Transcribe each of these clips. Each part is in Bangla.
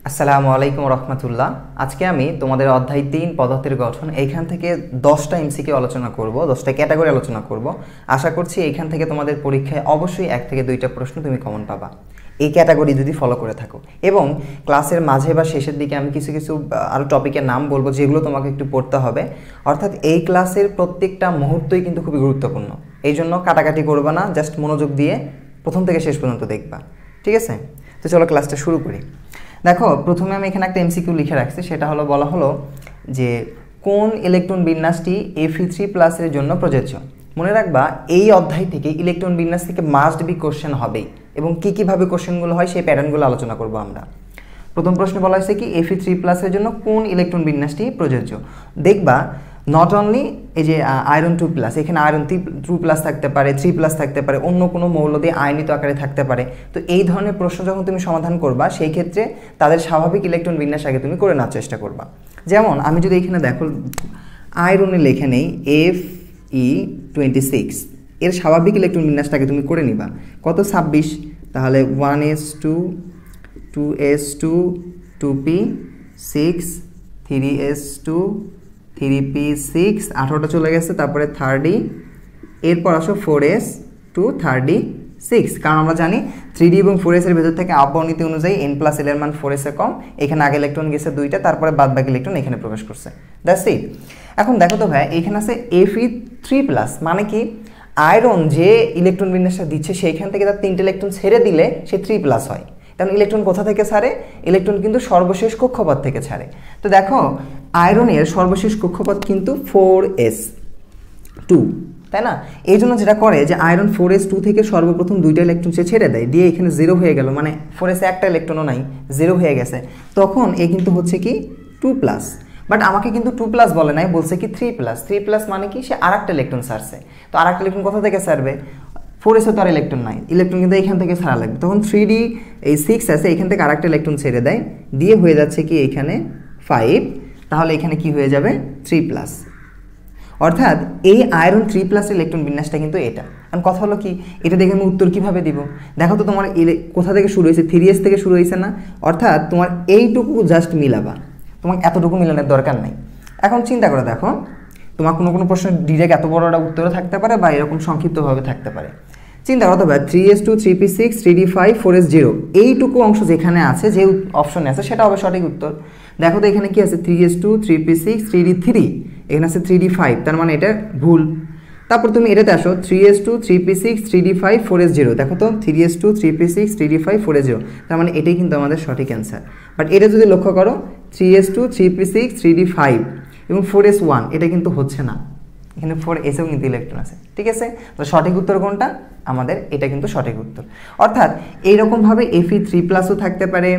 আসসালামু আলাইকুম রহমতুল্লাহ। আজকে আমি তোমাদের অধ্যায় 3 পদার্থের গঠন এইখান থেকে 10টা এমসিকিউ আলোচনা করব, 10টা ক্যাটাগরি আলোচনা করব। আশা করছি এইখান থেকে তোমাদের পরীক্ষায় অবশ্যই 1 থেকে 2টা প্রশ্ন তুমি কমন পাবা এই ক্যাটাগরি যদি ফলো করে থাকো। এবং ক্লাসের মাঝে বা শেষের দিকে আমি কিছু কিছু আরও টপিকের নাম বলবো যেগুলো তোমাকে একটু পড়তে হবে। অর্থাৎ এই ক্লাসের প্রত্যেকটা মুহূর্তই কিন্তু খুবই গুরুত্বপূর্ণ, এই জন্য কাটাকাটি করবা না, জাস্ট মনোযোগ দিয়ে প্রথম থেকে শেষ পর্যন্ত দেখবা, ঠিক আছে? তো চলো ক্লাসটা শুরু করি। দেখো, প্রথমে আমি এখানে একটা এমসিকিউ লিখে রাখছি, সেটা হলো বলা হলো যে কোন ইলেকট্রন বিন্যাসটি Fe3+ এর জন্য প্রযোজ্য। মনে রাখবা এই অধ্যায় থেকে ইলেকট্রন বিন্যাস থেকে মাস্ট বি কোশ্চেন হবেই, এবং কীভাবে কোশ্চেনগুলো হয় সেই প্যাটার্নগুলো আলোচনা করব আমরা। প্রথম প্রশ্নে বলা হয়েছে কি Fe3+ এর জন্য কোন ইলেকট্রন বিন্যাসটি প্রযোজ্য। দেখবা নট অনলি এই যে আয়রন 2+, এখানে আয়রন 2+ থাকতে পারে, 3+ থাকতে পারে, অন্য কোনো মৌল দিয়ে আয়নিত আকারে থাকতে পারে। তো এই ধরনের প্রশ্ন যখন তুমি সমাধান করবা সেই ক্ষেত্রে তাদের স্বাভাবিক ইলেকট্রন বিন্যাস আগে তুমি করে নেওয়ার চেষ্টা করবা। যেমন আমি যদি এখানে দেখো আয়রনে লেখে নেই Fe26, এর স্বাভাবিক ইলেকট্রন বিন্যাসটাকে তুমি করে নিবা। কত? 26। তাহলে 1s2 2s2 2p6 3s2 3p6 18টা চলে গেছে, তারপরে 30, এরপর আসো 4s2 36। কারণ আমরা জানি 3d এবং 4s এর ভেতর থেকে আবহাওয়া নীতি অনুযায়ী n+l এর মান 4s এর কম, এখানে আগে ইলেকট্রন গেছে 2টা, তারপরে বাদ বাকি ইলেকট্রন এখানে প্রবেশ করছে। That's it. এখন দেখো তো ভাই, এখানে আছে Fe3+, মানে কি আয়রন যে ইলেকট্রন বিন্যাসটা দিচ্ছে সেইখান থেকে তার 3টে ইলেকট্রন ছেড়ে দিলে সে 3+ হয়। কারণ ইলেকট্রন কোথা থেকে ছাড়ে? ইলেকট্রন কিন্তু সর্বশেষ কক্ষপথ থেকে ছাড়ে। তো দেখো আয়রনের সর্বশেষ কক্ষপথ কিন্তু 4s2, তাই না? এই জন্য যেটা করে যে আয়রন 4s2 থেকে সর্বপ্রথম 2টা ইলেকট্রন সে ছেড়ে দেয়, দিয়ে এখানে 0 হয়ে গেল, মানে 4s একটা ইলেকট্রনও নাই, 0 হয়ে গেছে। তখন এ কিন্তু হচ্ছে কি 2+। বাট আমাকে কিন্তু 2+ বলে নাই, বলছে কি 3+। 3+ মানে কি সে আরেকটা ইলেকট্রন ছাড়ছে। তো আরেকটা ইলেকট্রন কোথা থেকে ছাড়বে? 4s তো আর ইলেকট্রন নাই, ইলেকট্রন কিন্তু এখান থেকে ছাড়া লাগবে। তখন 3d এই 6 আছে, এখান থেকে আরেকটা ইলেকট্রন ছেড়ে দেয়, দিয়ে হয়ে যাচ্ছে কি এখানে 5। তাহলে এখানে কি হয়ে যাবে? 3+। অর্থাৎ এই আয়রন 3+ ইলেকট্রন বিন্যাসটা কিন্তু এটা। কারণ কথা হলো কি, এটা দেখে আমি উত্তর কিভাবে দিব? দেখো তো তোমার কোথা থেকে শুরু হয়েছে? 3s থেকে শুরু হয়েছে না? অর্থাৎ তোমার এইটুকু জাস্ট মিলাবা, তোমার এতটুকু মিলানোর দরকার নাই। এখন চিন্তা করে দেখো, তোমার কোনো কোনো প্রশ্ন ডিরেক্ট এত বড়টা উত্তরও থাকতে পারে বা এরকম সংক্ষিপ্তভাবে থাকতে পারে। চিন্তা করতে হবে 3s2 3p6 3d5 4s0, এইটুকু অংশ যেখানে আছে, যে অপশনে আছে সেটা হবে সঠিক উত্তর। দেখো তো এখানে কি আছে? 3s2 3p6 3d3, এখানে আছে 3d5, তার মানে এটা ভুল। তারপর তুমি এটাতে আসো 3s2 3p6 3d5 4s0, দেখো তো 3s2 3p6 3d5 4s0, তার মানে এটাই কিন্তু আমাদের সঠিক অ্যান্সার। বাট এটা যদি লক্ষ্য করো 3s2 3p6 3d5 এবং 4s1, এটা কিন্তু হচ্ছে না, এখানে 4sও কিন্তু ইলেকট্রন আছে, ঠিক আছে? তো সঠিক উত্তর কোনটা? আমাদের এটা কিন্তু সঠিক উত্তর। অর্থাৎ এইরকমভাবে Fe3+ও থাকতে পারে।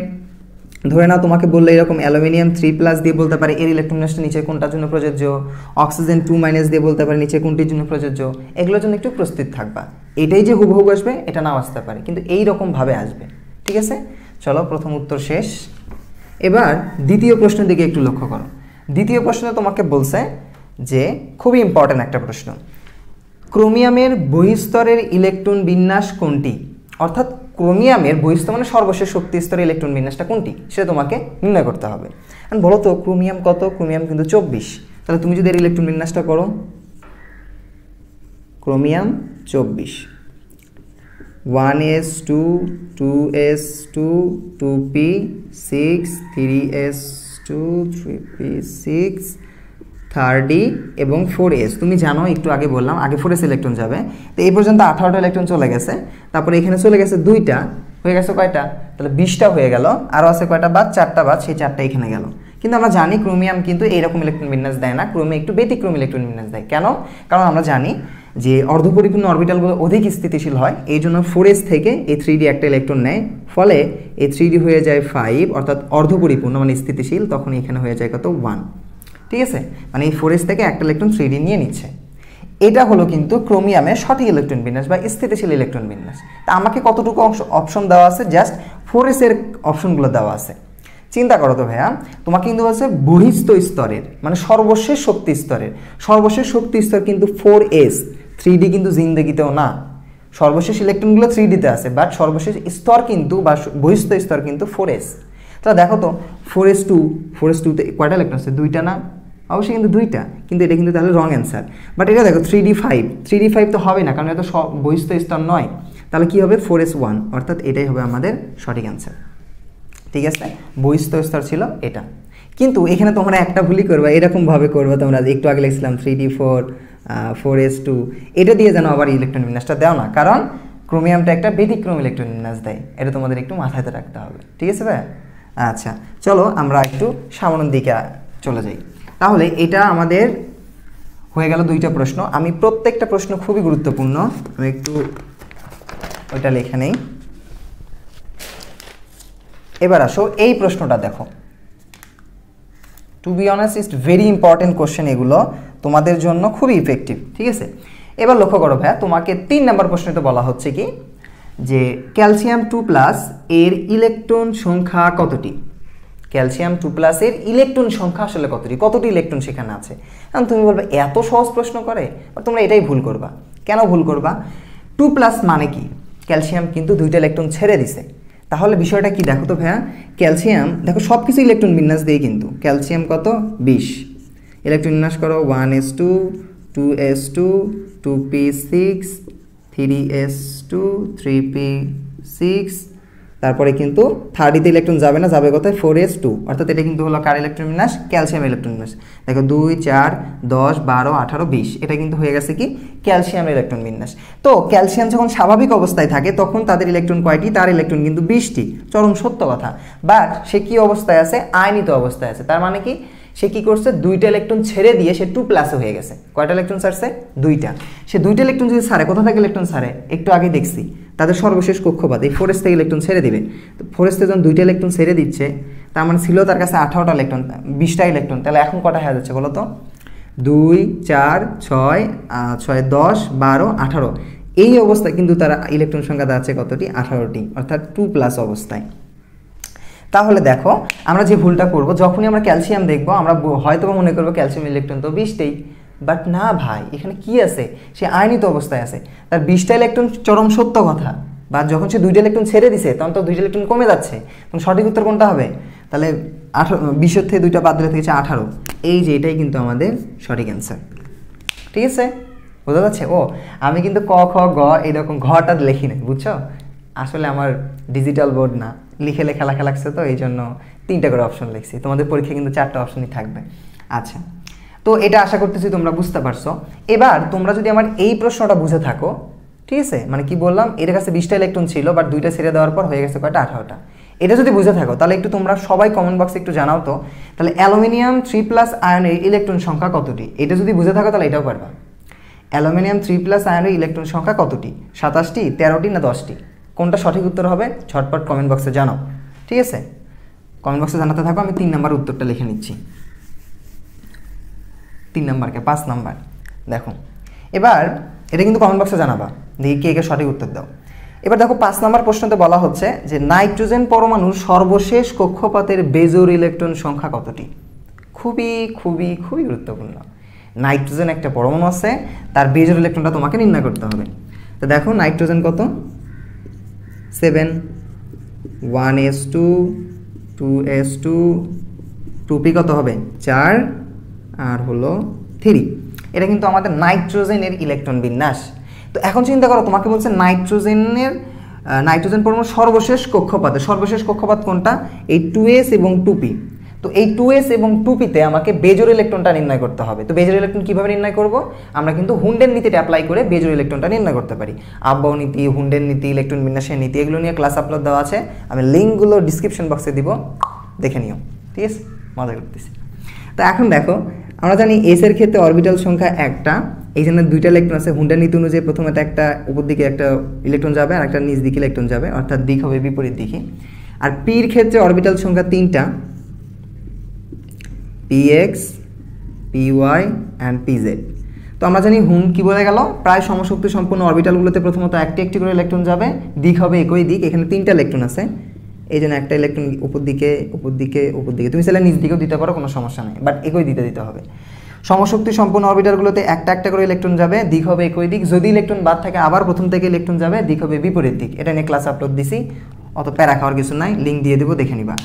ধরে নাও তোমাকে বললে এরকম অ্যালুমিনিয়াম 3+ দিয়ে বলতে পারে এর ইলেকট্রন বিন্যাসটা নিচে কোনটার জন্য প্রযোজ্য, অক্সিজেন 2- দিয়ে বলতে পারে নিচে কোনটির জন্য প্রযোজ্য। এগুলোর জন্য একটু প্রস্তুত থাকবা, এটাই যে হুবহু আসবে এটা নাও আসতে পারে, কিন্তু এইরকমভাবে আসবে, ঠিক আছে? চলো, প্রথম উত্তর শেষ। এবার দ্বিতীয় প্রশ্নের দিকে একটু লক্ষ্য করো। দ্বিতীয় প্রশ্নে তোমাকে বলছে যে খুবই ইম্পর্ট্যান্ট একটা প্রশ্ন, ক্রোমিয়ামের বহিস্তরের ইলেকট্রন বিন্যাস কোনটি? অর্থাৎ ক্রোমিয়ামের বহিস্তর মানে সর্বশেষ শক্তি স্তরের ইলেকট্রন বিন্যাসটা কোনটি সেটা তোমাকে নির্ণয় করতে হবে। কারণ বলো তো ক্রোমিয়াম কত? ক্রোমিয়াম কিন্তু 24। তাহলে তুমি যদি এর ইলেকট্রন বিন্যাসটা করো, chromium 24, 1s2 2s2 2p6 3s2 3p6 30 এবং 4s। তুমি জানো, একটু আগে বললাম, আগে 4s ইলেকট্রন যাবে। তো এই পর্যন্ত 18টা ইলেকট্রন চলে গেছে, তারপরে এখানে চলে গেছে 2টা, হয়ে গেছে কয়টা? তাহলে 20টা হয়ে গেল। আরও আছে কয়টা বাদ? 4টা বাদ, সেই 4টা এখানে গেল। কিন্তু আমরা জানি ক্রোমিয়াম কিন্তু এইরকম ইলেকট্রন বিন্যাস দেয় না, ক্রোমিয়াম একটু ব্যতিক্রম ইলেকট্রন বিন্যাস দেয়। কেন? কারণ আমরা জানি যে অর্ধপরিপূর্ণ অরবিটালগুলো অধিক স্থিতিশীল হয়, এই জন্য 4s থেকে এই 3d একটা ইলেকট্রন নেয়, ফলে এই 3d হয়ে যায় 5, অর্থাৎ অর্ধপরিপূর্ণ মানে স্থিতিশীল, তখন এখানে হয়ে যায় কত? 1, ঠিক আছে? মানে এই 4s থেকে একটা ইলেকট্রন 3d নিয়ে নিচ্ছে। এটা হলো কিন্তু ক্রোমিয়ামের সঠিক ইলেকট্রন বিন্যাস বা স্থিতিশীল ইলেকট্রন বিন্যাস। তা আমাকে কতটুকু অপশন দেওয়া আছে? জাস্ট 4s এর অপশনগুলো দেওয়া আছে। চিন্তা করো তো ভাইয়া, তোমাকে কিন্তু বলছে বহিস্থ স্তরের মানে সর্বশেষ শক্তি স্তরের, সর্বশেষ শক্তি স্তর কিন্তু 4s, 3d কিন্তু জিন্দেগিতেও না। সর্বশেষ ইলেকট্রনগুলো 3d তে আছে, বাট সর্বশেষ স্তর কিন্তু বা বহিস্থ স্তর কিন্তু 4s। তাহলে দেখো তো 4s2 4s2 তে কয়টা ইলেকট্রন আছে? দুইটা না? অবশ্যই কিন্তু দুইটা, কিন্তু এটা কিন্তু তাহলে রং অ্যান্সার। বাট এটা দেখো 3d5 তো হবে না, কারণ এটা তো বহিস্থ স্তর নয়। তাহলে কি হবে? 4s1, অর্থাৎ এটাই হবে আমাদের সঠিক অ্যান্সার। ঠিক আছে, বহিস্থ স্তর ছিল এটা। কিন্তু এখানে তোমরা একটা ভুলই করবা, এরকমভাবে করবা তোমরা, একটু আগে লিখছিলাম 3d4 4s2, এটা দিয়ে যেন আবার ইলেকট্রন বিন্যাসটা দাও না, কারণ ক্রোমিয়ামটা একটা ব্যতিক্রম ইলেকট্রন বিন্যাস দেয়, এটা তোমাদের একটু মাথায় রাখতে হবে। ঠিক আছে ভাই? আচ্ছা, চলো আমরা একটু সামনের দিকে চলে যাই। তাহলে এটা আমাদের হয়ে গেল দুইটা প্রশ্ন। আমি প্রত্যেকটা প্রশ্ন খুবই গুরুত্বপূর্ণ, আমি একটু ওইটা লিখে নেই। এবার আসো এই প্রশ্নটা দেখো, to be honest it's very important question, এগুলো তোমাদের জন্য খুবই ইফেক্টিভ। ঠিক আছে, এবার লক্ষ্য করো ভাইয়া, তোমাকে 3 নম্বর প্রশ্নতে বলা হচ্ছে কি যে ক্যালসিয়াম 2+ এর ইলেকট্রন সংখ্যা কতটি? ক্যালসিয়াম 2+ এর ইলেকট্রন সংখ্যা আসলে কতটি? কতটি ইলেকট্রন সেখানে আছে? কারণ তুমি বলবে এত সহজ প্রশ্ন করে, আর তোমরা এটাই ভুল করবা। কেন ভুল করবা? 2+ মানে কি? ক্যালসিয়াম কিন্তু 2টা ইলেকট্রন ছেড়ে দিছে। তাহলে বিষয়টা কি দেখো তো ভাইয়া, ক্যালসিয়াম দেখো সব কিছু ইলেকট্রন বিন্যাস দিয়ে, কিন্তু ক্যালসিয়াম কত? 20। ইলেকট্রন বিন্যাস করো 1s2 2s2 2p6 3s2 3p6, তারপরে কিন্তু 30তে ইলেকট্রন যাবে না, যাবে কোথায়? 4s2, অর্থাৎ এটা কিন্তু হলো কার ইলেকট্রন বিন্যাস? ক্যালসিয়াম ইলেকট্রন বিন্যাস। দেখো 2 4 10 12 18 20, এটা কিন্তু হয়ে গেছে কি ক্যালসিয়ামের ইলেকট্রন বিন্যাস। তো ক্যালসিয়াম যখন স্বাভাবিক অবস্থায় থাকে তখন তাদের ইলেকট্রন কয়টি? তার ইলেকট্রন কিন্তু 20টি, চরম সত্য কথা। বাট সে কি অবস্থায় আছে? আয়নিত অবস্থায় আছে। তার মানে কি সে কি করছে? 2টা ইলেকট্রন ছেড়ে দিয়ে সে 2+ হয়ে গেছে। কয়টা ইলেকট্রন ছাড়ছে? 2টা। সে 2টা ইলেকট্রন যদি ছাড়ে, কোথা থেকে ইলেকট্রন ছাড়ে? একটু আগে দেখছি, তাদের সর্বশেষ কক্ষপথ এই 4s থেকে ইলেকট্রন ছেড়ে দিবে। তো 4s থেকে যখন 2টা ইলেকট্রন ছেড়ে দিচ্ছে, তার মানে ছিল তার কাছে 18টা ইলেকট্রন, 20টা ইলেকট্রন। তাহলে এখন কটা হয়ে যাচ্ছে বলো তো? 2 4 6 6 10 12 18, এই অবস্থায় কিন্তু তার ইলেকট্রন সংখ্যা আছে কতটি? 18টি, অর্থাৎ 2+ অবস্থায়। তাহলে দেখো আমরা যে ভুলটা করব, যখনই আমরা ক্যালসিয়াম দেখবো আমরা হয়তো মনে করবো ক্যালসিয়াম ইলেকট্রন তো 20টেই, বাট না ভাই, এখানে কি আছে? সে আয়নিত অবস্থায় আছে, তার 20টা ইলেকট্রন চরম সত্য কথা। বা যখন সে 2টা ইলেকট্রন ছেড়ে দিছে, তখন তো 2টা ইলেকট্রন কমে যাচ্ছে, তখন সঠিক উত্তর কোনটা হবে? তাহলে 20 থেকে 2টা বাদ দিলে থেকে 18, এই যে এটাই কিন্তু আমাদের সঠিক অ্যান্সার। ঠিক আছে, বোঝা যাচ্ছে? ও আমি কিন্তু ক খ গ এইরকম ঘটা লিখি নাই, বুঝছো? আসলে আমার ডিজিটাল বোর্ড না, লিখে লেখা লেখা লাগছে, তো এই জন্য 3টা করে অপশন লিখছি। তোমাদের পরীক্ষায় কিন্তু 4টা অপশনই থাকবে। আচ্ছা, তো এটা আশা করতেছি তোমরা বুঝতে পারছো। এবার তোমরা যদি আমার এই প্রশ্নটা বুঝে থাকো, ঠিক আছে, মানে কি বললাম, এর কাছে 20টা ইলেকট্রন ছিল, বাট 2টা ছেড়ে দেওয়ার পর হয়ে গেছে কয়টা? 18টা। এটা যদি বুঝে থাকো তাহলে একটু তোমরা সবাই কমেন্ট বক্সে একটু জানাও তো, তাহলে অ্যালুমিনিয়াম 3+ আয়নের ইলেকট্রন সংখ্যা কতটি? এটা যদি বুঝে থাকো তাহলে এটাও পারবা। অ্যালুমিনিয়াম 3+ আয়নের ইলেকট্রন সংখ্যা কতটি? 27টি, 13টি না 10টি? কোনটা সঠিক উত্তর হবে? ঝটপট কমেন্ট বক্সে জানাও। ঠিক আছে, কমেন্ট বক্সে জানাতে থাকো। আমি 3 নম্বর উত্তরটা লিখে নিচ্ছি। 3 নম্বরকে 5 নম্বর দেখো। এবার এটা কিন্তু কমেন্ট বক্সে জানাবা, দেখি কে কে সঠিক উত্তর দাও। এবার দেখো 5 নম্বর প্রশ্নতে বলা হচ্ছে যে নাইট্রোজেন পরমাণুর সর্বশেষ কক্ষপথের বেজোর ইলেকট্রন সংখ্যা কতটি? খুবই খুবই খুবই গুরুত্বপূর্ণ। নাইট্রোজেন একটা পরমাণু আছে, তার বেজোর ইলেকট্রনটা তোমাকে নির্ণয় করতে হবে। তো দেখো নাইট্রোজেন কত? 7, 1s2 2s2 2p কত হবে? 4 আর হলো 3। এটা কিন্তু আমাদের নাইট্রোজেনের ইলেকট্রন বিন্যাস। তো এখন চিন্তা করো, তোমাকে বলছে নাইট্রোজেন পরমাণুর সর্বশেষ কক্ষপথে, সর্বশেষ কক্ষপথ কোনটা? এই 2s এবং 2p। তো এই 2s এবং 2pতে আমাকে বেজোর ইলেকট্রনটা নির্ণয় করতে হবে। তো বেজোর ইলেকট্রন কীভাবে নির্ণয় করব? আমরা কিন্তু হুন্ডের নীতিটা অ্যাপ্লাই করে বেজোর ইলেকট্রনটা নির্ণয় করতে পারি। আব্বাউ নীতি, হুন্ডের নীতি, ইলেকট্রন বিন্যাসের নীতি, এগুলো নিয়ে ক্লাস আপলোড দেওয়া আছে, আমি লিঙ্কগুলো ডিসক্রিপশন বক্সে দিব, দেখে নিও। ঠিক আছে, মজা করতেছি। তো এখন দেখো, আমরা জানি এস এর ক্ষেত্রে অরবিটাল সংখ্যা একটা, এই জন্য 2টা ইলেকট্রন আছে। হুন্ডার নীতি অনুযায়ী প্রথমে একটা উপর দিকে একটা ইলেকট্রন যাবে আর একটা নিচ দিকে ইলেকট্রন যাবে, অর্থাৎ দিক হবে বিপরীত দিকে। আর পির ক্ষেত্রে অরবিটাল সংখ্যা 3টা, px py অ্যান্ড pz। তো আমরা জানি হুন কি বলে গেল, প্রায় সমশক্তি সম্পন্ন অরবিটালগুলোতে প্রথমত একটি একটি করে ইলেকট্রন যাবে, দিক হবে একই দিক। এখানে 3টা ইলেকট্রন আছে, এই জন্য একটা ইলেকট্রন উপর দিকে উপর দিকে উপর দিকে, তুমি চাইলে নিচ দিকেও দিতে পারো, কোনো সমস্যা নেই, বাট একই দিতে হবে। সমশক্তি সম্পন্ন অরবিটালগুলোতে একটা একটা করে ইলেকট্রন যাবে, দিক হবে একই দিক। যদি ইলেকট্রন বাদ থাকে আবার প্রথম থেকে ইলেকট্রন যাবে, দিক হবে বিপরীত দিক। এটা নিয়ে ক্লাস আপলোড দিছি, অত প্যারা খাওয়ার কিছু নাই, লিঙ্ক দিয়ে দেবো, দেখে নিবা।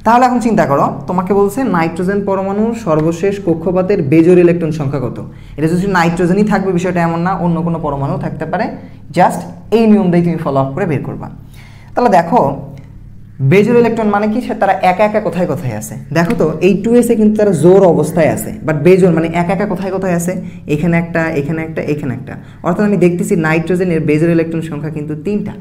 তাহলে এখন চিন্তা করো, তোমাকে বলছে নাইট্রোজেন পরমাণুর সর্বশেষ কক্ষপথের বেজোড় ইলেকট্রন সংখ্যা কত। এটা যদি নাইট্রোজেনই থাকবে বিষয়টা এমন না, অন্য কোনো পরমাণু থাকতে পারে। জাস্ট এই নিয়মটাই তুমি ফলো আপ করে বের করবা। তাহলে দেখো বেজোড় ইলেকট্রন মানে কি, তারা একা একা কোথায় কোথায় আছে। দেখো তো এই 2s এ কিন্তু তারা জোর অবস্থায় আছে, বাট বেজোড় মানে একা একা কোথায় কোথায় আছে, এখানে একটা, এখানে একটা, এখানে একটা। অর্থাৎ আমি দেখতেছি নাইট্রোজেনের বেজোড় ইলেকট্রন সংখ্যা কিন্তু 3টা।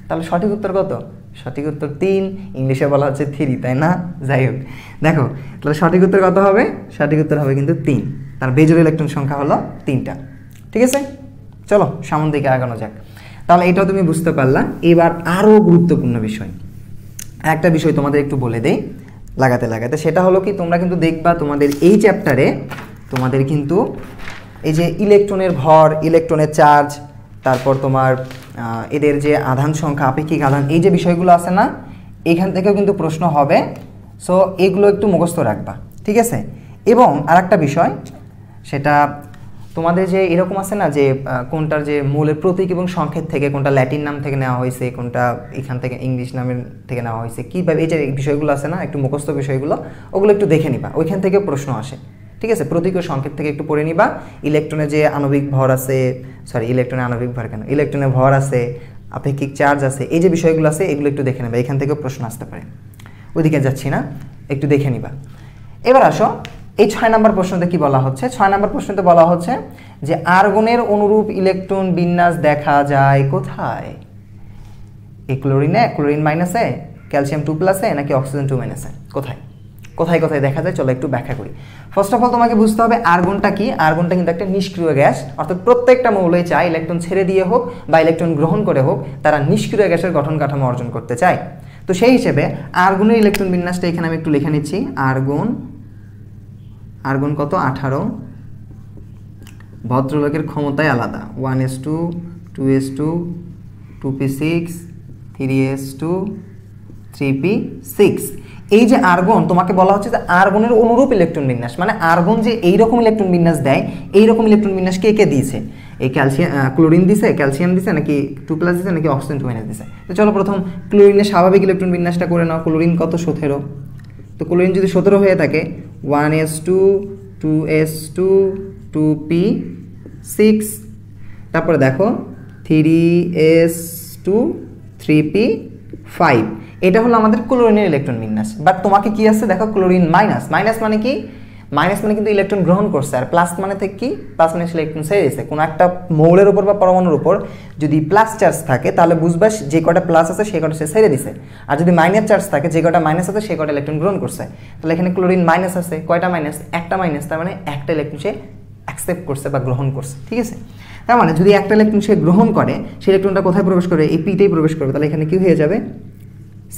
তাহলে সঠিক উত্তর কত? সঠিক উত্তর 3। ইংলিশে বলা হচ্ছে 3, তাই না? যাই হোক, দেখো তাহলে সঠিক উত্তর কত হবে? সঠিক উত্তর হবে কিন্তু 3। তার বেজোড় ইলেকট্রন সংখ্যা হলো 3টা। ঠিক আছে, চলো সামনের দিকে আগানো যাক। তাহলে এটাও তুমি বুঝতে পারলা। এবার আরও গুরুত্বপূর্ণ বিষয়, একটা বিষয় তোমাদের একটু বলে দেই লাগাতে লাগাতে, সেটা হলো কি, তোমরা কিন্তু দেখবা তোমাদের এই চ্যাপ্টারে তোমাদের কিন্তু এই যে ইলেকট্রনের ভর, ইলেকট্রনের চার্জ, তারপর তোমার এদের যে আধান সংখ্যা, আপেক্ষিক আধান, এই যে বিষয়গুলো আছে না, এখান থেকেও কিন্তু প্রশ্ন হবে। সো এগুলো একটু মুখস্থ রাখবা, ঠিক আছে? এবং আরেকটা বিষয়, সেটা তোমাদের যে এরকম আছে না যে কোনটার যে মূলের প্রতীক এবং সংকেত থেকে, কোনটা ল্যাটিন নাম থেকে নেওয়া হয়েছে, কোনটা এখান থেকে ইংলিশ নামের থেকে নেওয়া হয়েছে, কীভাবে এই যে বিষয়গুলো আছে না, একটু মুখস্থ বিষয়গুলো, ওগুলো একটু দেখে নিবা, ওইখান থেকে প্রশ্ন আসে। ঠিক আছে, প্রতীক ও সংকেত থেকে একটু পড়ে নিবা। ইলেকট্রনে যে আণবিক ভর আছে, সরি ইলেকট্রনে আণবিক ভর কেন, ইলেকট্রনে ভর আছে, আপেক্ষিক চার্জ আছে, এই যে বিষয়গুলো আছে এগুলো একটু দেখে নেবা, এখান থেকেও প্রশ্ন আসতে পারে। ওইদিকে যাচ্ছি না, একটু দেখে নিবা। এবার আসো এই 6 নম্বর প্রশ্নতে কি বলা হচ্ছে। 6 নম্বর প্রশ্নতে বলা হচ্ছে যে আর্গনের অনুরূপ ইলেকট্রন বিন্যাস দেখা যায় কোথায়? এই ক্লোরিনে, ক্লোরিন মাইনাসে, ক্যালসিয়াম 2+এ, নাকি অক্সিজেন 2-এ? কোথায় কোথায় কোথায় দেখা যায়, চলো একটু ব্যাখ্যা করি। ফার্স্ট অফ অল তোমাকে বুঝতে হবে আর্গনটা কি। আর্গনটা কিন্তু একটা নিষ্ক্রিয় গ্যাস, অর্থাৎ প্রত্যেকটা মৌলই চায় ইলেকট্রন ছেড়ে দিয়ে হোক বা ইলেকট্রন গ্রহণ করে হোক, তারা নিষ্ক্রিয় গ্যাসের গঠন কাঠামো অর্জন করতে চায়। তো সেই হিসেবে আর্গনের ইলেকট্রন বিন্যাসটা এখানে আমি একটু লিখে নিচ্ছি। আর্গন কত? 18। ভদ্রলোকের ক্ষমতায় আলাদা, 1s2, 2s2, 2p6, 3s2, 3p6। এই যে আর্গন, তোমাকে বলা হচ্ছে যে আর্গনের অনুরূপ ইলেকট্রন বিন্যাস, মানে আর্গন যে এইরকম ইলেকট্রন বিন্যাস দেয়, এইরকম ইলেকট্রন বিন্যাস কে কে দিয়েছে? এই ক্যালসিয়াম, ক্লোরিন দিছে, ক্যালসিয়াম দিছে, নাকি 2+ দিছে, নাকি অক্সিজেন 2 দিছে? তো চলো প্রথম ক্লোরিনের স্বাভাবিক ইলেকট্রন বিন্যাসটা করে নাও। ক্লোরিন কত? 17। তো ক্লোরিন যদি 17 হয়ে থাকে, 1s2, 2s2, 2p6, তারপরে দেখো 3s2, 3p5। এটা হলো আমাদের ক্লোরিনের ইলেকট্রন বিন্যাস। বাট তোমাকে কি আছে দেখো, ক্লোরিন মাইনাস। মাইনাস মানে কি? মাইনাস মানে কিন্তু ইলেকট্রন গ্রহণ করছে, আর প্লাস মানে থেকে কি? প্লাস মানে ইলেকট্রন ছেড়ে দিয়েছে। কোনো একটা মৌলের উপর বা পরমাণুর উপর যদি প্লাস চার্জ থাকে, তাহলে বুঝবা যে কটা প্লাস আছে সেই কটা সে ছেড়ে দিছে। আর যদি মাইনাস চার্জ থাকে, যে কটা মাইনাস আছে সেই কটা ইলেকট্রন গ্রহণ করছে। তাহলে এখানে ক্লোরিন মাইনাস আছে, কয়টা মাইনাস? একটা মাইনাস, তার মানে একটা ইলেকট্রন সে অ্যাকসেপ্ট করছে বা গ্রহণ করছে। ঠিক আছে, তার মানে যদি একটা ইলেকট্রন সে গ্রহণ করে, সেই ইলেকট্রনটা কোথায় প্রবেশ করবে? এই পিতেই প্রবেশ করবে। তাহলে এখানে কি হয়ে যাবে?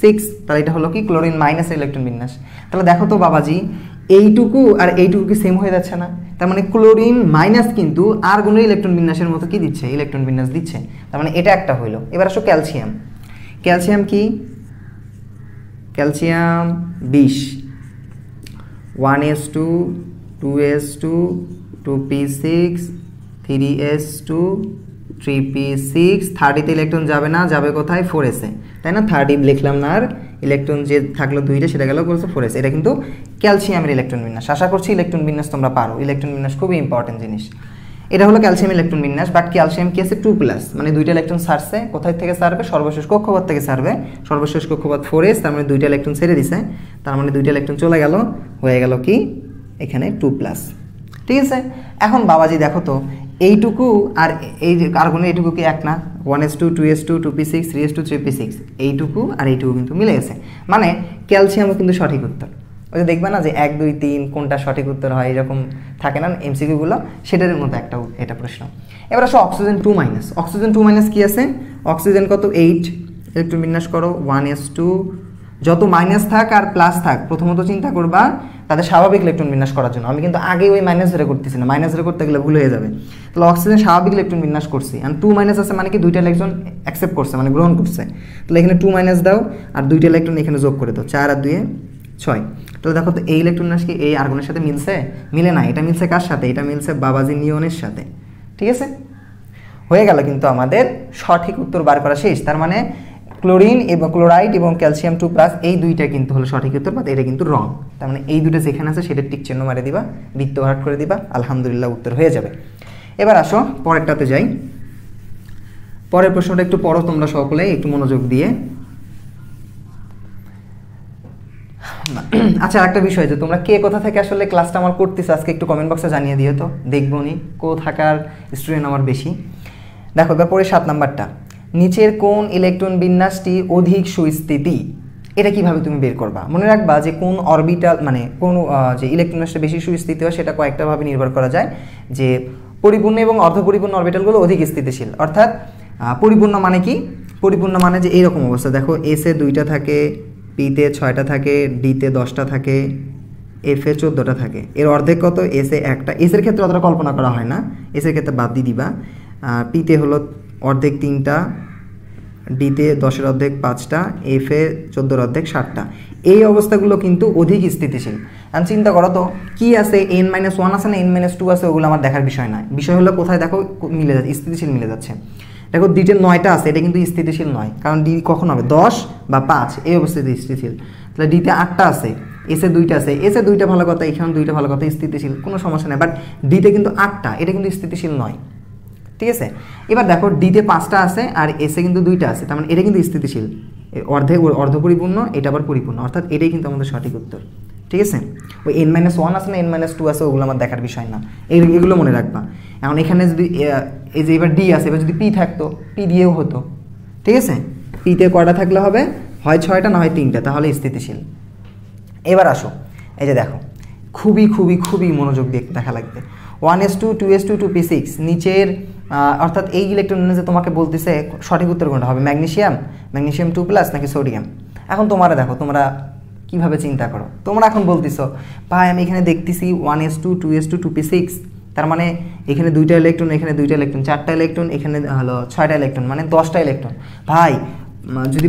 6। তাহলে এটা হলো কি? ক্লোরিন মাইনাসের ইলেকট্রন বিন্যাস। তাহলে দেখো তো বাবাজি, এইটুকু আর এইটুকু কি সেম হয়ে যাচ্ছে না? তার মানে ক্লোরিন মাইনাস কিন্তু আর্গনের ইলেকট্রন বিন্যাসের মতো কি দিচ্ছে? ইলেকট্রন বিন্যাস দিচ্ছে। তার মানে এটা একটা হইলো। এবার আসো ক্যালসিয়াম। ক্যালসিয়াম কি? Calcium 20, 1s2, 2s2, 2p6, 3s2, 3p6। 30তে ইলেকট্রন যাবে না, যাবে কোথায়? 4s-এ, তাই না? 30 লিখলাম না, আর ইলেকট্রন যে থাকলো 2টা সেটা গেল করছে 4s। এটা কিন্তু ক্যালসিয়ামের ইলেকট্রন বিন্যাস। আশা করছি ইলেকট্রন বিন্যাস তোমরা পারো। ইলেকট্রন বিন্যাস খুবই ইম্পর্টেন্ট জিনিস। এটা হলো ক্যালসিয়াম ইলেকট্রন বিন্যাস। বাট ক্যালসিয়াম কি আছে? 2+, মানে 2টা ইলেকট্রন ছাড়ছে। কোথায় থেকে ছাড়বে? সর্বশেষ কক্ষপথ থেকে ছাড়বে। সর্বশেষ কক্ষপথ 4s, তার মানে 2টা ইলেকট্রন ছেড়ে দিছে। তার মানে 2টা ইলেকট্রন চলে গেল, হয়ে গেল কি এখানে 2+। ঠিক আছে, এখন বাবাজি দেখো তো এইটুকু আর এই যে আর্গনের এইটুকু কি এক না? 1s2, 2s2, 2p6, 3s2, 3p6, এইটুকু আর এইটুকু কিন্তু মিলে গেছে। মানে ক্যালসিয়ামও কিন্তু সঠিক উত্তর। ওই যে দেখবে না যে 1, 2, 3 কোনটা সঠিক উত্তর হয়, এরকম থাকে না এমসিকিউগুলো, সেটার মতো একটা এটা প্রশ্ন। এবার আসো অক্সিজেন 2-। অক্সিজেন 2- কি আছে? অক্সিজেন কত? 8। ইলেকট্রন বিন্যাস করো, 1s2। যত মাইনাস থাক আর প্লাস থাক, প্রথমত চিন্তা করবা তাদের স্বাভাবিক ইলেকট্রন বিন্যাস করার জন্য। আমি কিন্তু আগে ওই মাইনাস ধরে করতেছি না, মাইনাস ধরে করতে গেলে ভুল হয়ে যাবে। তাহলে অক্সিজেন স্বাভাবিক ইলেকট্রন বিন্যাস করছি, আর 2- আছে মানে কি 2টা ইলেকট্রন অ্যাকসেপ্ট করছে, মানে গ্রহণ করছে। তাহলে এখানে 2- দাও, আর 2টা ইলেকট্রন এখানে যোগ করে দাও, 4 আর 2 6। তাহলে দেখো তো এই ইলেকট্রন বিন্যাস কি এই আর্গনের সাথে মিলছে? মিলে না। এটা মিলছে কার সাথে? এটা মিলছে বাবাজি নিয়নের সাথে। ঠিক আছে, হয়ে গেল কিন্তু আমাদের সঠিক উত্তর বার করা শেষ। তার মানে ক্লোরিন এবং ক্লোরাইড এবং ক্যালসিয়াম 2+ এই দুইটা কিন্তু হলো সঠিক উত্তর, বাট এটা কিন্তু রং। তার মানে এই দুটো যেখানে আছে সেটা টিক চিহ্ন মারে দিবা, বৃত্ত ভরাট করে দিবা, আলহামদুলিল্লাহ উত্তর হয়ে যাবে। এবার আসো পরেরটাতে যাই। পরের প্রশ্নটা একটু পড়ো তোমরা সকলে একটু মনোযোগ দিয়ে। আচ্ছা, একটা বিষয় যে তোমরা কে কোথা থেকে আসলে ক্লাসটা আমার করতেছো আজকে একটু কমেন্ট বক্সে জানিয়ে দিও তো, দেখবো নি কোথাকার স্টুডেন্ট আমার বেশি। দেখো এবার পরে 7 নাম্বারটা, নিচের কোন ইলেকট্রন বিন্যাসটি অধিক সুস্থিতি, এটা কিভাবে তুমি বের করবা? মনে রাখবা যে কোন অরবিটাল মানে কোন যে ইলেকট্রনটা বেশি সুস্থিতি হয় সেটা কয়েকটা ভাবে নির্ভর করা যায়, যে পরিপূর্ণ এবং অর্ধপরিপূর্ণ অরবিটালগুলো অধিক স্থিতিশীল। অর্থাৎ পরিপূর্ণ মানে কি? পরিপূর্ণ মানে যে এইরকম অবস্থা, দেখো এসে 2টা থাকে, পিতে 6টা থাকে, ডিতে 10টা থাকে, এফে 14টা থাকে। এর অর্ধেক কত? এসে 1টা। এসের ক্ষেত্রে অতটা কল্পনা করা হয় না, এসের ক্ষেত্রে বাদ দিয়ে দিবা। পিতে হলো অর্ধেক 3টা, ডিতে 10-এর অর্ধেক 5টা, এফে 14-এর অর্ধেক 7টা। এই অবস্থাগুলো কিন্তু অধিক স্থিতিশীল। আমি চিন্তা করো তো কি আছে, n-1 আছে না n-2 আছে, ওগুলো আমার দেখার বিষয় নয়। বিষয় হলো কোথায় দেখো মিলে যাচ্ছে, স্থিতিশীল মিলে যাচ্ছে। দেখো ডিতে 9টা আছে, এটা কিন্তু স্থিতিশীল নয়, কারণ ডি কখন হবে 10 বা 5 এই অবস্থাতে স্থিতিশীল। তাহলে ডিতে 8টা আছে, এসে 2টা আছে, এসে 2টা ভালো কথা, এখানে 2টা ভালো কথা, স্থিতিশীল, কোনো সমস্যা নেই। বাট ডিতে কিন্তু 8টা, এটা কিন্তু স্থিতিশীল নয়, ঠিক আছে। এবার দেখো ডিতে 5টা আছে আর এসে কিন্তু 2টা আছে, তার মানে এটা কিন্তু স্থিতিশীল, অর্ধপরিপূর্ণ, এটা আবার পরিপূর্ণ, অর্থাৎ এটাই কিন্তু আমাদের সঠিক উত্তর, ঠিক আছে। ওই n-1 আছে না n-2 আছে, ওগুলো আমার দেখার বিষয় না, এগুলো মনে রাখবা। এখন এখানে যদি এই যে এবার ডি আছে, এবার যদি পি থাকতো, পি দিয়েও হতো, ঠিক আছে। পিতে কয়টা থাকলে হবে? হয় 6টা না হয় 3টা, তাহলে স্থিতিশীল। এবার আসো, এই যে দেখো খুবই খুবই খুবই মনোযোগ দিয়ে দেখা লাগবে। 1s2 2s2 2p6 নিচের অর্থাৎ এই ইলেকট্রন যে তোমাকে বলতেছে সঠিক উত্তর কোনটা হবে, ম্যাগনেসিয়াম 2+ নাকি সোডিয়াম। এখন তোমরা দেখো তোমরা কিভাবে চিন্তা করো। তোমরা এখন বলতেছো ভাই আমি এখানে দেখতেছি 1s2 2s2 2p6, তার মানে এখানে 2টা ইলেকট্রন, এখানে 2টা ইলেকট্রন, 4টা ইলেকট্রন, এখানে হলো 6টা ইলেকট্রন, মানে 10টা ইলেকট্রন। ভাই যদি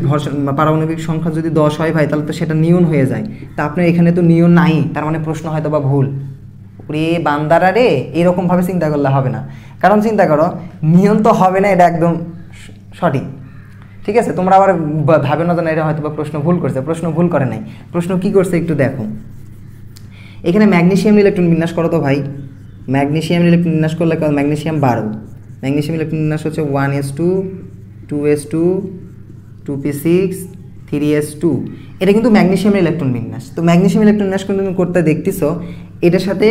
পারমাণবিক সংখ্যা যদি 10 হয় ভাই, তাহলে তো সেটা নিয়ন হয়ে যায়। তা আপনার এখানে তো নিয়ন নাই, তার মানে প্রশ্ন হয়তো বা ভুল। রে বান্দারা রে, এরকমভাবে চিন্তা করলে হবে না, কারণ চিন্তা করো নিয়ন তো হবে না, এটা একদম সঠিক, ঠিক আছে। তোমরা আবার ভাবে না, এটা হয়তো বা প্রশ্ন ভুল করছে, প্রশ্ন ভুল করে নাই। প্রশ্ন কি করছে একটু দেখো, এখানে ম্যাগনেসিয়াম ইলেকট্রন বিন্যাস করো তো ভাই। ম্যাগনেসিয়াম ইলেকট্রন বিন্যাস করলে ম্যাগনেসিয়াম 12, ম্যাগনেসিয়াম ইলেকট্রন বিন্যাস হচ্ছে 1s2 2s2 2p6 3s2, এটা কিন্তু ম্যাগনেসিয়ামের ইলেকট্রন বিন্যাস। তো ম্যাগনেসিয়াম ইলেকট্রন বিন্যাস কিন্তু তুমি করতে দেখতেছো এটার সাথে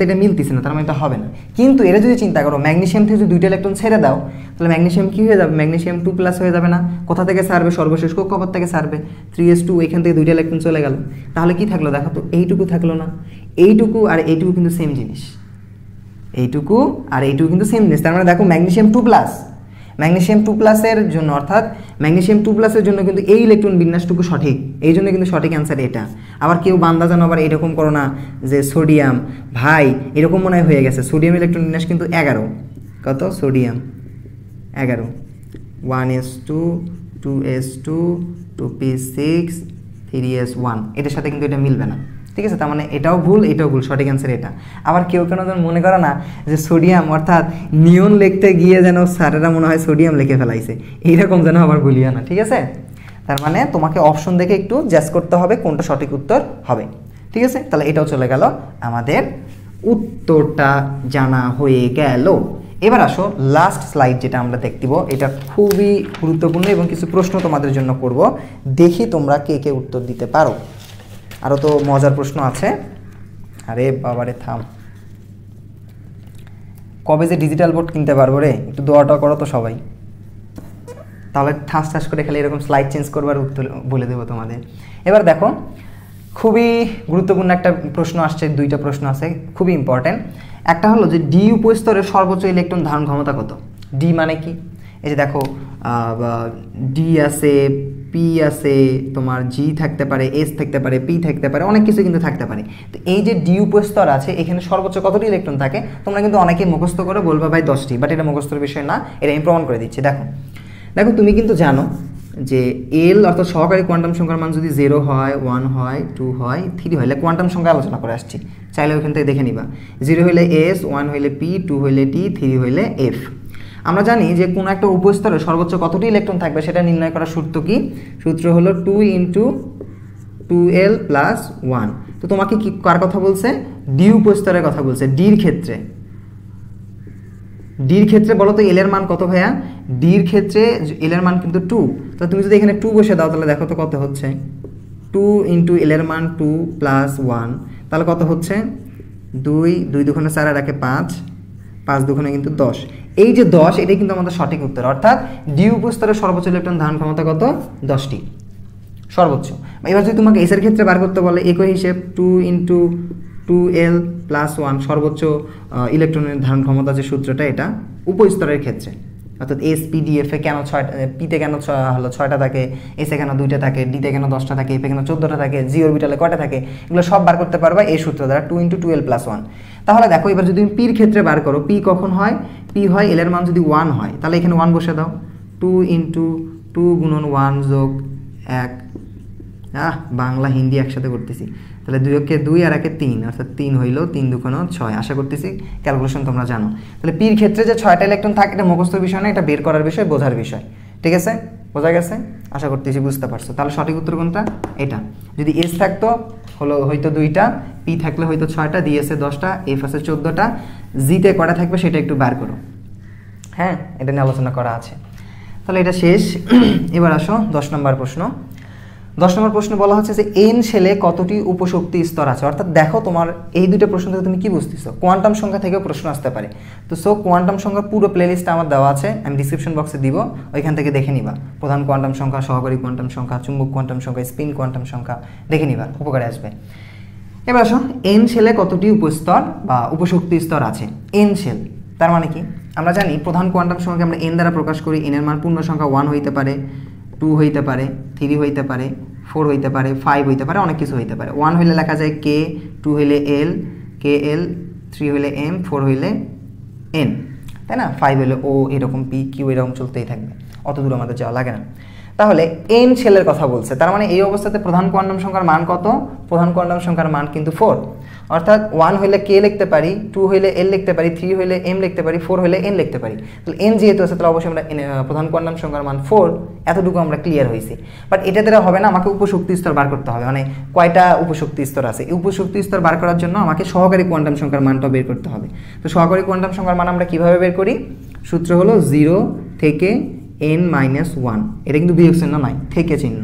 এটা মিলতেছে না, তার মানে এটা হবে না। কিন্তু এটা যদি চিন্তা করো ম্যাগনেসিয়াম থেকে যদি 2টা ইলেকট্রন ছেড়ে দাও, তাহলে ম্যাগনেসিয়াম কি হয়ে যাবে? ম্যাগনেসিয়াম 2+ হয়ে যাবে না? কোথা থেকে ছাড়বে? সর্বশেষ কক্ষপথ থেকে ছাড়বে। 3s2, এখান থেকে 2টা ইলেকট্রন চলে গেল, তাহলে কি থাকলো দেখো তো, এইটুকু থাকলো না? এইটুকু আর এইটুকু কিন্তু সেম জিনিস, এইটুকু আর এইটুকু কিন্তু সেম জিনিস। তার মানে দেখো ম্যাগনেসিয়াম 2+, ম্যাগনেসিয়াম 2+ এর জন্য, অর্থাৎ ম্যাগনেসিয়াম 2+ এর জন্য কিন্তু এই ইলেকট্রন বিন্যাসটুকু সঠিক, এই জন্য কিন্তু সঠিক অ্যান্সার এটা। আবার কেউ বান্দা জানো আবার এরকম করো না যে সোডিয়াম, ভাই এরকম মনে হয়ে গেছে, সোডিয়াম ইলেকট্রন বিন্যাস কিন্তু 11, কত? Sodium 11, 1s2 2s2 2p6 3s1, এটার সাথে কিন্তু এটা মিলবে না, ঠিক আছে। তার মানে এটাও ভুল, এটাও ভুল, সঠিক অ্যান্সার এটা। আবার কেউ কেন যেন মনে করে না যে সোডিয়াম অর্থাৎ নিয়ন লিখতে গিয়ে যেন স্যারেরা মনে হয় সোডিয়াম লিখে ফেলাইছে, এইরকম যেন আবার ভুলিয়া না, ঠিক আছে। তার মানে তোমাকে অপশন দেখে একটু জ্যাজ করতে হবে কোনটা সঠিক উত্তর হবে, ঠিক আছে। তাহলে এটাও চলে গেল, আমাদের উত্তরটা জানা হয়ে গেল। এবার আসো লাস্ট স্লাইড যেটা আমরা দেখব, এটা খুবই গুরুত্বপূর্ণ এবং কিছু প্রশ্ন তোমাদের জন্য করব, দেখি তোমরা কে কে উত্তর দিতে পারো। আরও তো মজার প্রশ্ন আছে। আরে বাবারে থাম, কবে যে ডিজিটাল বোর্ড কিনতে পারবো রে, একটু দোয়াটা করো তো সবাই, তাহলে ঠাস করে খালি এরকম স্লাইড চেঞ্জ করবার উত্তর বলে দেবো তোমাদের। এবার দেখো খুবই গুরুত্বপূর্ণ একটা প্রশ্ন আসছে, 2টা প্রশ্ন আছে খুবই ইম্পর্টেন্ট। একটা হলো যে ডি উপস্তরের সর্বোচ্চ ইলেকট্রন ধারণ ক্ষমতা কত? ডি মানে কি? এই যে দেখো ডি আছে, পি আছে, তোমার জি থাকতে পারে, এস থাকতে পারে, পি থাকতে পারে, অনেক কিছু কিন্তু থাকতে পারে। তো এই যে ডি উপস্তর আছে, এখানে সর্বোচ্চ কতটি ইলেকট্রন থাকে? তোমরা কিন্তু অনেকেই মুখস্থ করে বলবা ভাই 10টি, বাট এটা মুখস্থর বিষয় না, এটা আমি প্রমাণ করে দিচ্ছি। দেখো তুমি কিন্তু জানো যে এল অর্থাৎ সহকারী কোয়ান্টাম সংখ্যার মান যদি 0 হয়, 1 হয়, 2 হয়, 3 হয়, কোয়ান্টাম সংখ্যা আলোচনা করে আসছি, চাইলে ওখান থেকে দেখে নিবা। 0 হইলে এস, 1 হইলে পি, 2 হইলে টি, 3 হইলে এফ। আমরা জানি যে কোনো একটা উপস্তরে সর্বোচ্চ কতটি ইলেকট্রন থাকবে সেটা নির্ণয় করার সূত্র কি? সূত্র হলো 2 × 2l + 1। তো তোমাকে কি কার কথা বলছে? ডি উপস্তরের কথা বলছে। ডির ক্ষেত্রে বলো তো এল এর মান কত ভাইয়া? ডির ক্ষেত্রে এল এর মান কিন্তু 2। তো তুমি যদি এখানে 2 বসে দাও তাহলে দেখো তো কত হচ্ছে। 2 × এল এর মান 2 + 1, তাহলে কত হচ্ছে? 2 2 দুগুণে 4 আর একে 5, 5 দুগুণে কিন্তু 10। এই যে 10, এটাই কিন্তু আমাদের সঠিক উত্তর। অর্থাৎ ডি উপস্তরের সর্বোচ্চ ইলেকট্রন ধারণ ক্ষমতা কত? 10টি সর্বোচ্চ। এবার যদি তোমাকে এস এর ক্ষেত্রে বার করতে বলে, একই হিসেব 2 × 2l + 1 সর্বোচ্চ ইলেকট্রনের ধারণ ক্ষমতা যে সূত্রটা, এটা উপস্তরের ক্ষেত্রে। অর্থাৎ এস পি ডি এফে কেন 6টা, পিতে কেন হলো 6টা থাকে, এসে কেন 2টা থাকে, ডিতে কেন 10টা থাকে, এফে কেন 14টা থাকে, জি অরবিটালে কয়টা থাকে, এগুলো সব বার করতে পারবা এই সূত্র দ্বারা, 2 × 2l + 1। তাহলে দেখো এবার যদি তুমি পির ক্ষেত্রে বার করো, পি কখন হয়? পি হয় এল এর মান যদি 1 হয়, তাহলে এখানে 1 বসে দাও। 2 × 2 × 1 + 1, বাংলা হিন্দি একসাথে করতেছি। তাহলে 2 কে 2 আর 1 3, অর্থাৎ 3 হইল 3 দুগুণে 6। আশা করতেছি ক্যালকুলেশন তোমরা জানো। তাহলে পির ক্ষেত্রে যে 6টা ইলেকট্রন থাকে এটা মুখস্থর বিষয় না, এটা বের করার বিষয়, বোঝার বিষয়। ঠিক আছে, বোঝা গেছে? আশা করতেছি বুঝতে পারছো। তাহলে সঠিক উত্তর কোনটা? এটা। যদি এস থাকতো হয়তো 2টা, পি থাকলে হয়তো 6টা, ডি এসে 10টা, এফ আছে 14টা, জিতে কটা থাকবে সেটা একটু বার করো। হ্যাঁ, এটা নিয়ে আলোচনা করা আছে। তাহলে এটা শেষ। এবার আসো 10 নম্বর প্রশ্ন। 10 নম্বর প্রশ্ন বলা হচ্ছে যে এন শেলে কতটি উপশক্তি স্তর আছে। অর্থাৎ দেখো তোমার এই দুটো প্রশ্ন থেকে তুমি কি বুঝতেছো? কোয়ান্টাম সংখ্যা থেকেও প্রশ্ন আসতে পারে। তো কোয়ান্টাম সংখ্যার পুরো প্লেলিস্টটা আমার দেওয়া আছে, আমি ডিসক্রিপশন বক্সে দিব, ওইখান থেকে দেখে নিবা। প্রধান কোয়ান্টাম সংখ্যা, সহকারী কোয়ান্টাম সংখ্যা, চুম্বক কোয়ান্টাম সংখ্যা, স্পিন কোয়ান্টাম সংখ্যা দেখে নিবা, উপকারে আসবে। এবার আসো এন শেলে কতটি উপস্তর বা উপশক্তি স্তর আছে। এন শেল তার মানে কি? আমরা জানি প্রধান কোয়ান্টাম সংখ্যাকে আমরা এন দ্বারা প্রকাশ করি। এন এর মান পূর্ণ সংখ্যা 1 হইতে পারে, 2 হইতে পারে, 3 হইতে পারে, 4 হইতে পারে, 5 হইতে পারে, অনেক কিছু হইতে পারে। 1 হইলে লেখা যায় কে, 2 হইলে এল, কে এল, 3 হইলে এম, 4 হইলে এন, তাই না? 5 হইলে ও, এরকম পি কিউ, এরকম চলতেই থাকবে, অত দূর আমাদের যাওয়া লাগে না। তাহলে এন শেলের কথা বলছে, তার মানে এই অবস্থাতে প্রধান কোয়ান্টাম সংখ্যার মান কত? প্রধান কোয়ান্টাম সংখ্যার মান কিন্তু 4। অর্থাৎ 1 হইলে কে লিখতে পারি, 2 হইলে এল লিখতে পারি, 3 হইলে এম লিখতে পারি, 4 হইলে এন লিখতে পারি। তাহলে এন যেহেতু আছে তাহলে অবশ্যই আমরা প্রধান কোয়ান্টাম সংখ্যার মান 4, এতটুকু আমরা ক্লিয়ার হয়েছি। বাট এটা দ্বারা হবে না, আমাকে উপশক্তি স্তর বার করতে হবে। মানে কয়টা উপশক্তি স্তর আছে, এই উপশক্তি স্তর বার করার জন্য আমাকে সহকারী কোয়ান্টাম সংখ্যার মানটা বের করতে হবে। তো সহকারী কোয়ান্টাম সংখ্যার মান আমরা কিভাবে বের করি? সূত্র হলো 0 থেকে n-1, এটা কিন্তু বিয়োগ চিহ্ন নয়, থেকে চিহ্ন।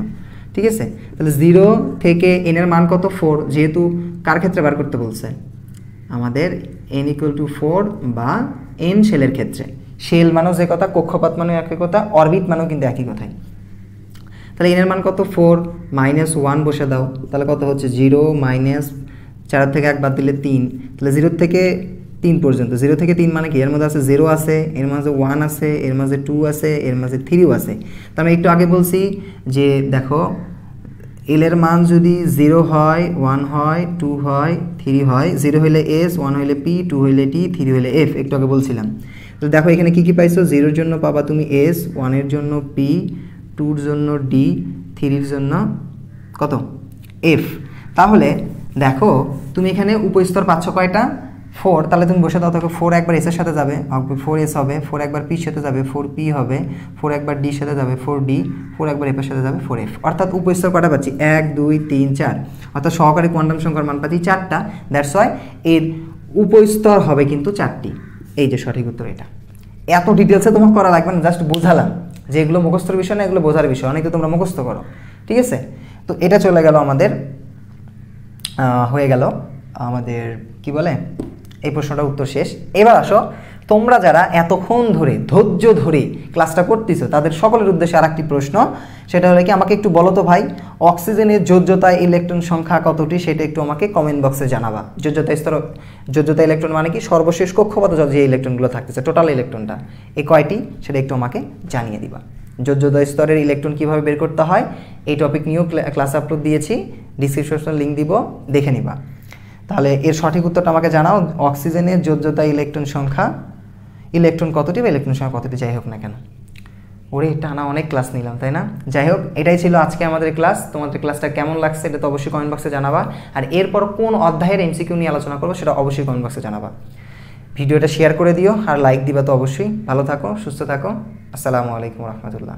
ঠিক আছে, তাহলে 0 থেকে n এর মান কত? 4, যেহেতু কার ক্ষেত্রে বার করতে বলছে? আমাদের n = 4 বা n শেলের ক্ষেত্রে। শেল মানেও যে কথা, কক্ষপথ মানেও একই কথা, অরবিট মানেও কিন্তু একই কথাই। তাহলে n এর মান কত? 4, -1 বসে দাও, তাহলে কত হচ্ছে? 0 4 থেকে 1 বাদ দিলে 3, তাহলে 0 থেকে 3 পর্যন্ত। 0 থেকে 3 মানে কি? এর মধ্যে আছে 0 আছে, এর মাঝে 1 আছে, এর মাঝে 2 আছে, এর মাঝে 3ও আছে। তো আমি একটু আগে বলছি যে দেখো এল এর মান যদি 0 হয়, 1 হয়, 2 হয়, 3 হয়, 0 হইলে এস, 1 হইলে পি, 2 হইলে টি, 3 হইলে এফ, একটু আগে বলছিলাম। তো দেখো এখানে কি কি পাইছো? 0 এর জন্য পাবা তুমি এস, 1 এর জন্য পি, 2 এর জন্য ডি, 3 এর জন্য কত? এফ। তাহলে দেখো তুমি এখানে উপস্তর পাচ্ছ কয়টা? 4। তাহলে তুমি বসে দাও, দেখো 4 একবার এস এর সাথে যাবে, 4s হবে, 4 একবার পির সাথে যাবে, 4p হবে, 4 একবার ডির সাথে যাবে, 4d, 4 একবার এফ এর সাথে যাবে, 4f। অর্থাৎ উপস্তর কটা পাচ্ছি? 1 2 3 4, অর্থাৎ সহকারী কোয়ান্টাম সংখ্যার মান পাচ্ছি 4টা। দ্যাটস ওয়াই এর উপস্তর হবে কিন্তু 4টি। এই যে সঠিক উত্তর এটা। এত ডিটেলসে তোমার করা লাগবে না, জাস্ট বুঝালাম যে এগুলো মুখস্থর বিষয় না, এগুলো বোঝার বিষয়। অনেকে তোমরা মুখস্থ করো, ঠিক আছে? তো এটা চলে গেল আমাদের, হয়ে গেল আমাদের কি বলে, এই প্রশ্নটার উত্তর শেষ। এবার আসো তোমরা যারা এতক্ষণ ধরে ধৈর্য ধরে ক্লাসটা করতেছো তাদের সকলের উদ্দেশ্যে আরেকটি প্রশ্ন, সেটা হলো কি, আমাকে একটু বলো তো ভাই, অক্সিজেনের যোজ্যতায় ইলেকট্রন সংখ্যা কতটি সেটা একটু আমাকে কমেন্ট বক্সে জানাবা। যোজ্যতা ইলেকট্রন মানে কি? সর্বশেষ কক্ষপথে যে ইলেকট্রনগুলো থাকতেছে, টোটাল ইলেকট্রনটা এই কয়টি সেটা একটু আমাকে জানিয়ে দিবা। যোজ্যতা স্তরের ইলেকট্রন কীভাবে বের করতে হয় এই টপিক নিয়েও ক্লাস আপলোড দিয়েছি, ডিসক্রিপশনে লিঙ্ক দিব, দেখে নিবা। তাহলে এর সঠিক উত্তরটা আমাকে জানাও, অক্সিজেনের যোজ্যতা ইলেকট্রন সংখ্যা, ইলেকট্রন কতটি বা ইলেকট্রন সংখ্যা কতটি যাই হোক না কেন। ওরে টানা অনেক ক্লাস নিলাম, তাই না? যাই হোক, এটাই ছিল আজকে আমাদের ক্লাস। তোমাদের ক্লাসটা কেমন লাগছে এটা তো অবশ্যই কমেন্ট বক্সে জানাবা। আর এরপর কোন অধ্যায়ের এমসিকিউ নিয়ে আলোচনা করবো সেটা অবশ্যই কমেন্ট বক্সে জানাবা। ভিডিওটা শেয়ার করে দিও আর লাইক দিবা তো অবশ্যই। ভালো থাকো, সুস্থ থাকো। আসসালামু আলাইকুম রহমতুল্লাহ।